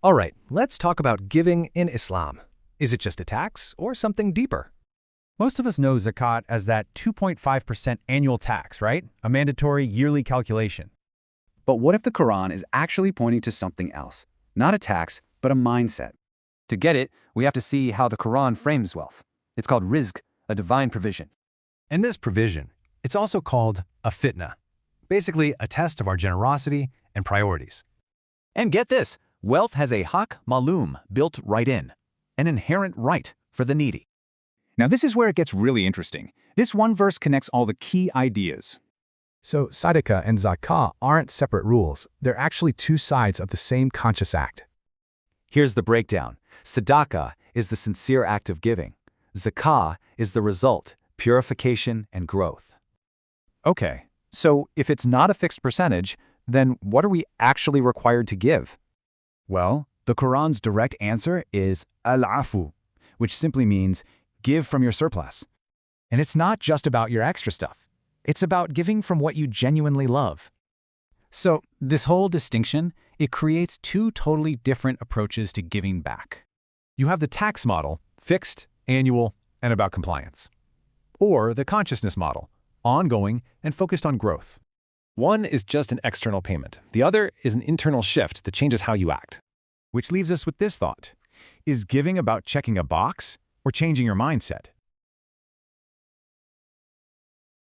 All right, let's talk about giving in Islam. Is it just a tax or something deeper? Most of us know zakat as that 2.5% annual tax, right? A mandatory yearly calculation. But what if the Quran is actually pointing to something else? Not a tax, but a mindset. To get it, we have to see how the Quran frames wealth. It's called rizq, a divine provision. And this provision, it's also called a fitna, basically a test of our generosity and priorities. And get this, wealth has a haq malum built right in, an inherent right for the needy. Now this is where it gets really interesting. This one verse connects all the key ideas. So Sadaqah and Zakah aren't separate rules. They're actually two sides of the same conscious act. Here's the breakdown. Sadaqah is the sincere act of giving. Zakah is the result, purification and growth. Okay, so if it's not a fixed percentage, then what are we actually required to give? Well, the Quran's direct answer is al-afu, which simply means give from your surplus. And it's not just about your extra stuff. It's about giving from what you genuinely love. So this whole distinction, it creates two totally different approaches to giving back. You have the tax model, fixed, annual, and about compliance. Or the consciousness model, ongoing and focused on growth. One is just an external payment. The other is an internal shift that changes how you act. Which leaves us with this thought. Is giving about checking a box or changing your mindset?